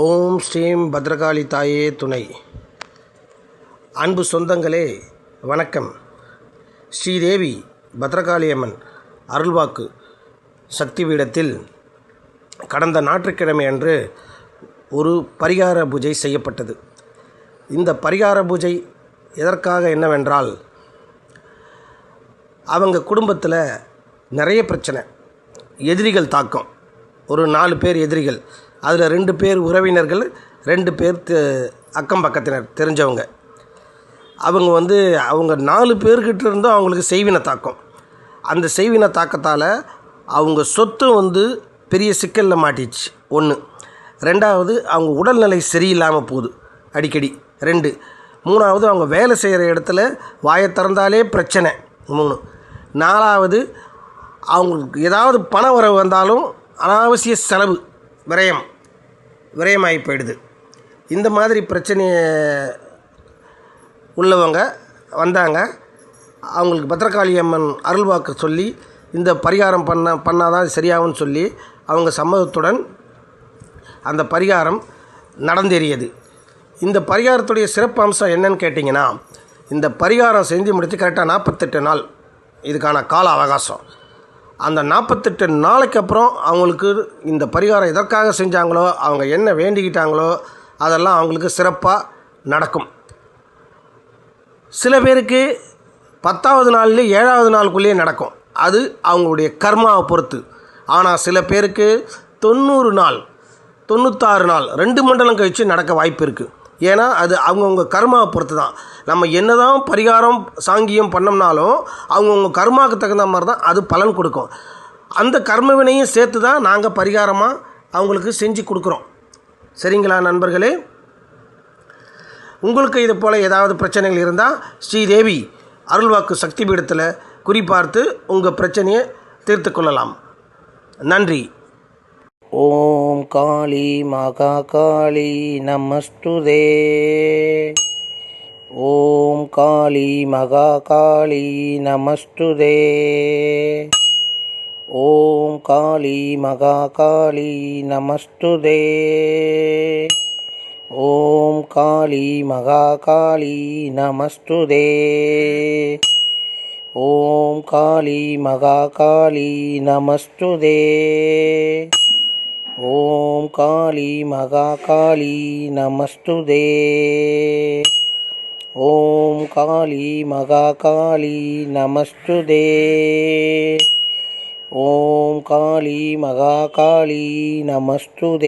ஓம் ஸ்ரீம் பத்ரகாளி தாயே துணை. அன்பு சொந்தங்களே வணக்கம். ஸ்ரீதேவி பத்ரகாளி அம்மன் அருள்வாக்கு சக்தி பீடத்தில் கடந்த ஞாயிற்றுக்கிழமை அன்று ஒரு பரிகார பூஜை செய்யப்பட்டது. இந்த பரிகார பூஜை எதற்காக என்னவென்றால், அவங்க குடும்பத்தில் நிறைய பிரச்சனை, எதிரிகள் தாக்கம். ஒரு 4 பேர் எதிரிகள், அதில் 2 பேர் உறவினர்கள், 2 பேர் அக்கம் பக்கத்தினர் தெரிஞ்சவங்க. அவங்க 4 பேர்கிட்ட இருந்தும் அவங்களுக்கு செய்வினை தாக்கம். அந்த செய்வினை தாக்கத்தால் அவங்க சொத்து பெரிய சிக்கலில் மாட்டிச்சு. 1. 2வது, அவங்க உடல்நிலை சரியில்லாமல் போகுது அடிக்கடி. 2. 3வது, அவங்க வேலை செய்கிற இடத்துல வாயை திறந்தாலே பிரச்சனை. 3. 4வது, அவங்களுக்கு ஏதாவது பண வரவு வந்தாலும் அனாவசிய செலவு, விரயமாகி போயிடுது. இந்த மாதிரி பிரச்சனையை உள்ளவங்க வந்தாங்க. அவங்களுக்கு பத்ரகாளி அம்மன் அருள்வாக்கு சொல்லி இந்த பரிகாரம் பண்ணாதான் சரியாகும்னு சொல்லி அவங்க சம்மதத்துடன் அந்த பரிகாரம் நடந்தேறியது. இந்த பரிகாரத்துடைய சிறப்பு அம்சம் என்னன்னு கேட்டிங்கன்னா, இந்த பரிகாரம் செஞ்சு முடித்து கரெக்டாக 48 நாள் இதுக்கான கால அவகாசம். அந்த 48 நாளைக்கு அப்புறம் அவங்களுக்கு இந்த பரிகாரம் எதற்காக செஞ்சாங்களோ, அவங்க என்ன வேண்டிக்கிட்டாங்களோ அதெல்லாம் அவங்களுக்கு சிறப்பாக நடக்கும். சில பேருக்கு 10வது நாள்லேயே 7வது நாளுக்குள்ளேயே நடக்கும். அது அவங்களுடைய கர்மாவை பொறுத்து. ஆனால் சில பேருக்கு 90 நாள் 96 நாள் 2 மண்டலம் கழித்து நடக்க வாய்ப்பு இருக்குது. ஏன்னா அது அவங்கவுங்க கர்மாவை பொறுத்து தான். நம்ம என்ன தான் பரிகாரம் சாங்கியம் பண்ணோம்னாலும் அவங்கவுங்க கர்மாவுக்கு தகுந்த மாதிரி தான் அது பலன் கொடுக்கும். அந்த கர்ம வினையும் சேர்த்து தான் நாங்கள் பரிகாரமாக அவங்களுக்கு செஞ்சு கொடுக்குறோம். சரிங்களா நண்பர்களே? உங்களுக்கு இது போல் ஏதாவது பிரச்சனைகள் இருந்தால் ஸ்ரீதேவி அருள்வாக்கு சக்தி பீடத்தில் குறிப்பார்த்து உங்கள் பிரச்சனையை தீர்த்து கொள்ளலாம். நன்றி. ஓம் காளி மகா காளி நமஸ்துதே. ஓம் காளி மகா காளி நமஸ்துதே. ஓம் காளி மகா காளி நமஸ்துதே. ஓம் காளி மகா காளி நமஸ்துதே. ஓம் காளி மகா காளி நமஸ்துதே. ஓம் காளி மகா காளி நமஸ்துதே. ஓம் காளி மகா காளி நமஸ்துதே. ஓம் காளி மகா காளி நமஸ்துதே.